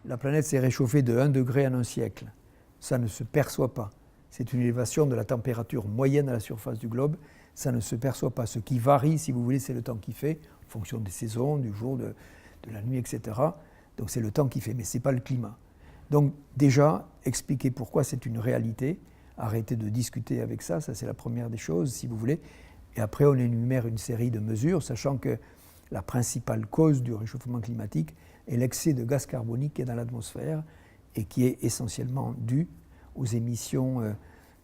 la planète s'est réchauffée de 1 degré en un siècle. Ça ne se perçoit pas. C'est une élévation de la température moyenne à la surface du globe. Ça ne se perçoit pas. Ce qui varie, si vous voulez, c'est le temps qui fait, en fonction des saisons, du jour, de la nuit, etc. Donc c'est le temps qui fait, mais ce n'est pas le climat. Donc déjà, expliquer pourquoi c'est une réalité, arrêter de discuter avec ça c'est la première des choses, si vous voulez. Et après, on énumère une série de mesures, sachant que la principale cause du réchauffement climatique est l'excès de gaz carbonique qui est dans l'atmosphère et qui est essentiellement dû aux émissions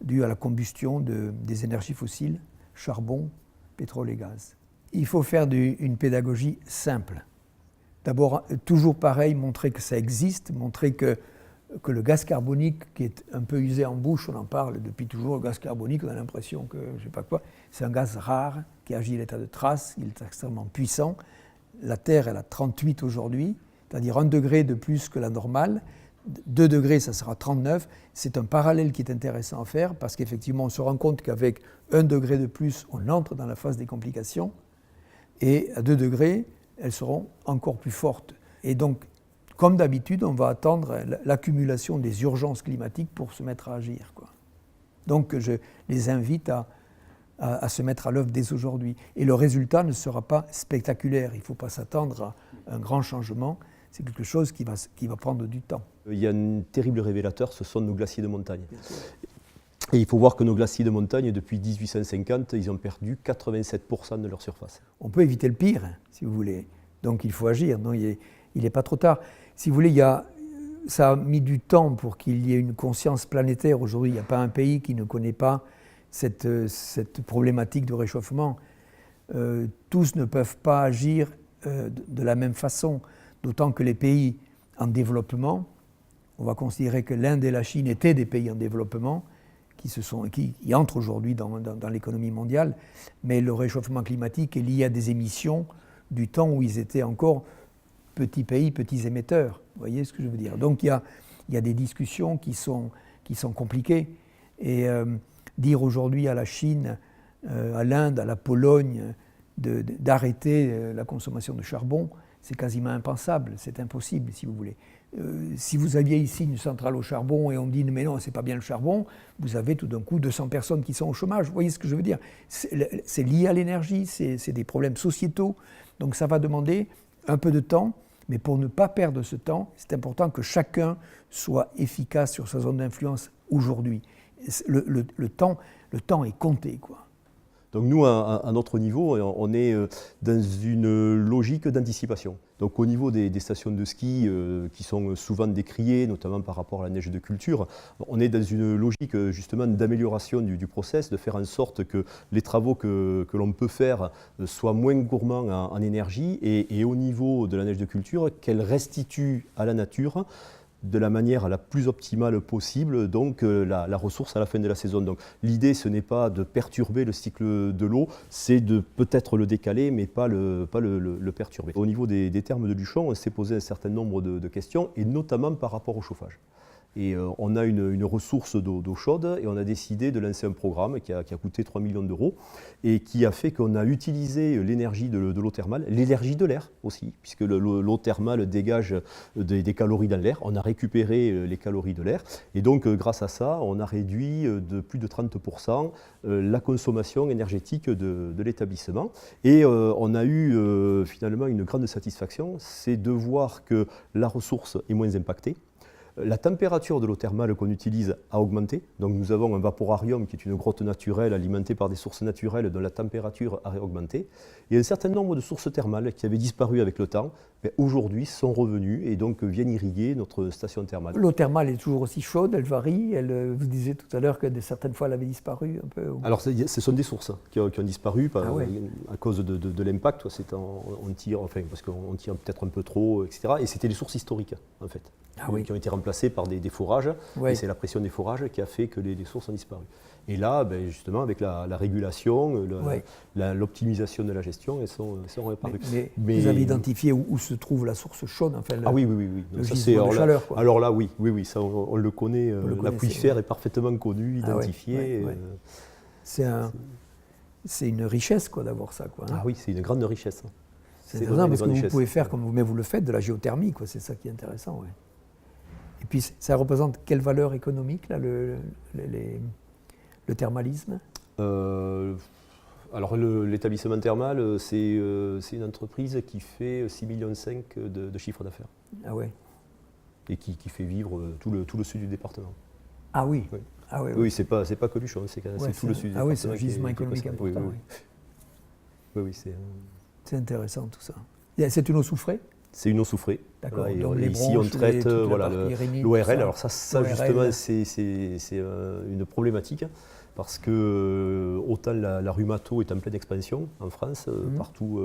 dues à la combustion des énergies fossiles, charbon, pétrole et gaz. Il faut faire une pédagogie simple. D'abord, toujours pareil, montrer que ça existe, montrer que le gaz carbonique, qui est un peu usé en bouche, on en parle depuis toujours, le gaz carbonique, on a l'impression que, je ne sais pas quoi, c'est un gaz rare qui agit à l'état de trace, il est extrêmement puissant. La Terre, elle a 38 aujourd'hui, c'est-à-dire 1 degré de plus que la normale. 2 degrés, ça sera 39. C'est un parallèle qui est intéressant à faire parce qu'effectivement, on se rend compte qu'avec 1 degré de plus, on entre dans la phase des complications. Et à 2 degrés, elles seront encore plus fortes. Et donc, comme d'habitude, on va attendre l'accumulation des urgences climatiques pour se mettre à agir, quoi. Donc, je les invite à se mettre à l'œuvre dès aujourd'hui. Et le résultat ne sera pas spectaculaire. Il ne faut pas s'attendre à un grand changement. C'est quelque chose qui va prendre du temps. Il y a un terrible révélateur, ce sont nos glaciers de montagne. Et il faut voir que nos glaciers de montagne, depuis 1850, ils ont perdu 87% de leur surface. On peut éviter le pire, si vous voulez. Donc il faut agir. Non, il n'est pas trop tard. Si vous voulez, ça a mis du temps pour qu'il y ait une conscience planétaire. Aujourd'hui, il n'y a pas un pays qui ne connaît pas cette problématique de réchauffement. Tous ne peuvent pas agir de la même façon. D'autant que les pays en développement, on va considérer que l'Inde et la Chine étaient des pays en développement qui entrent aujourd'hui dans l'économie mondiale, mais le réchauffement climatique est lié à des émissions du temps où ils étaient encore petits pays, petits émetteurs. Vous voyez ce que je veux dire? Donc il y a des discussions qui sont compliquées. Et dire aujourd'hui à la Chine, à l'Inde, à la Pologne d'arrêter la consommation de charbon, c'est quasiment impensable, c'est impossible si vous voulez. Si vous aviez ici une centrale au charbon et on dit mais non, c'est pas bien le charbon, vous avez tout d'un coup 200 personnes qui sont au chômage. Vous voyez ce que je veux dire? C'est lié à l'énergie, c'est des problèmes sociétaux. Donc ça va demander un peu de temps, mais pour ne pas perdre ce temps, c'est important que chacun soit efficace sur sa zone d'influence aujourd'hui. Le temps est compté, quoi. Donc nous, à notre niveau, on est dans une logique d'anticipation. Donc au niveau des stations de ski qui sont souvent décriées, notamment par rapport à la neige de culture, on est dans une logique justement d'amélioration du process, de faire en sorte que les travaux que l'on peut faire soient moins gourmands en énergie et au niveau de la neige de culture, qu'elle restitue à la nature de la manière la plus optimale possible, donc la ressource à la fin de la saison. Donc l'idée, ce n'est pas de perturber le cycle de l'eau, c'est de peut-être le décaler, mais pas le perturber. Au niveau des termes de Luchon, on s'est posé un certain nombre de questions, et notamment par rapport au chauffage. Et on a une ressource d'eau chaude et on a décidé de lancer un programme qui a coûté 3 millions d'euros et qui a fait qu'on a utilisé l'énergie de l'eau thermale, l'énergie de l'air aussi, puisque l'eau thermale dégage des calories dans l'air. On a récupéré les calories de l'air et donc grâce à ça, on a réduit de plus de 30% la consommation énergétique de l'établissement. Et on a eu finalement une grande satisfaction, c'est de voir que la ressource est moins impactée. La température de l'eau thermale qu'on utilise a augmenté. Donc nous avons un vaporarium qui est une grotte naturelle alimentée par des sources naturelles dont la température a augmenté. Et un certain nombre de sources thermales qui avaient disparu avec le temps, aujourd'hui sont revenues et donc viennent irriguer notre station thermale. L'eau thermale est toujours aussi chaude, elle varie. Vous disiez tout à l'heure que certaines fois elle avait disparu un peu. Alors ce sont des sources qui ont disparu à cause de l'impact. On tire, parce qu'on tire peut-être un peu trop, etc. Et c'était les sources historiques en fait. Qui ont été remplacés par des forages, et c'est la pression des forages qui a fait que les sources ont disparu. Et là, justement, avec la régulation, l'optimisation de la gestion, elles sont réparues. Mais vous avez identifié où se trouve la source chaude, oui. Le gisement de chaleur, quoi. Alors là, oui, ça, on le connaît. L'aquifère est parfaitement connu, identifié. C'est une richesse, quoi, d'avoir ça, quoi. Ah oui, c'est une grande richesse. C'est intéressant parce que vous pouvez faire, comme vous le faites, de la géothermie, quoi. C'est ça qui est intéressant, ouais. puis ça représente quelle valeur économique, là, le thermalisme? Alors l'établissement thermal, c'est une entreprise qui fait 6,5 millions de chiffre d'affaires. Ah ouais. Et qui fait vivre tout le sud du département. Ah oui. Oui, Ah oui, oui c'est pas Coluchon, c'est tout le sud du département. Ah oui, c'est un gisement économique important. Oui, c'est intéressant tout ça. C'est une eau soufrée? C'est une eau soufrée. D'accord. Voilà, ici, on traite l'ORL. Alors ça justement, c'est une problématique parce que autant la rhumato est en pleine expansion en France, partout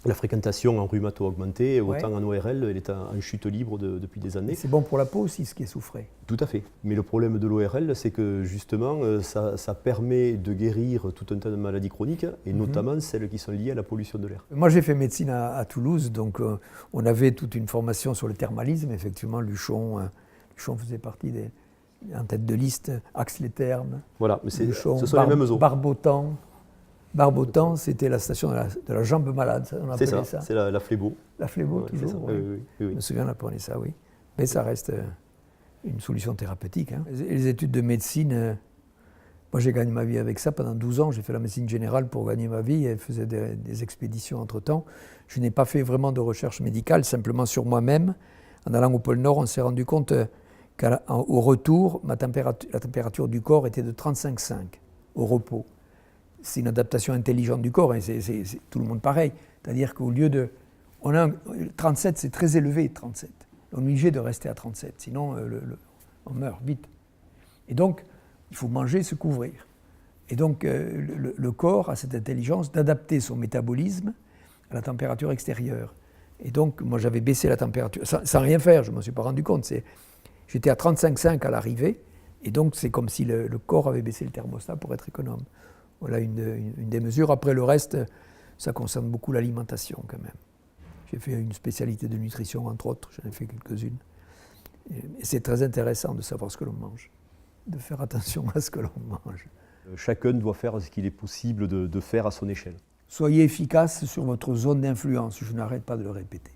la fréquentation en rhumato a augmenté, autant en ORL, elle est en chute libre depuis des années. C'est bon pour la peau aussi, ce qui est soufré. Tout à fait. Mais le problème de l'ORL, c'est que justement, ça permet de guérir tout un tas de maladies chroniques, et notamment celles qui sont liées à la pollution de l'air. Moi, j'ai fait médecine à Toulouse, donc on avait toute une formation sur le thermalisme. Effectivement, Luchon faisait partie en tête de liste, Axe-les-Thermes. Voilà, mais ce sont les mêmes eaux. Barbotan, c'était la station de la jambe malade, on appelait ça. C'est la Flébeau. La Flébeau, toujours. Oui. Je me souviens, on apprenait ça, oui. Mais ça reste une solution thérapeutique. Hein. Les études de médecine, moi j'ai gagné ma vie avec ça pendant 12 ans. J'ai fait la médecine générale pour gagner ma vie et faisais des expéditions entre-temps. Je n'ai pas fait vraiment de recherche médicale, simplement sur moi-même. En allant au pôle Nord, on s'est rendu compte qu'au retour, la température du corps était de 35,5 au repos. C'est une adaptation intelligente du corps, et c'est tout le monde pareil. C'est-à-dire qu'au lieu de... 37, c'est très élevé, 37. On est obligé de rester à 37, sinon on meurt vite. Et donc, il faut manger, se couvrir. Et donc, le corps a cette intelligence d'adapter son métabolisme à la température extérieure. Et donc, moi, j'avais baissé la température, sans rien faire, je ne m'en suis pas rendu compte. J'étais à 35,5 à l'arrivée, et donc c'est comme si le corps avait baissé le thermostat pour être économe. Voilà une des mesures. Après, le reste, ça concerne beaucoup l'alimentation quand même. J'ai fait une spécialité de nutrition, entre autres, j'en ai fait quelques-unes. Et c'est très intéressant de savoir ce que l'on mange, de faire attention à ce que l'on mange. Chacun doit faire ce qu'il est possible de faire à son échelle. Soyez efficace sur votre zone d'influence, je n'arrête pas de le répéter.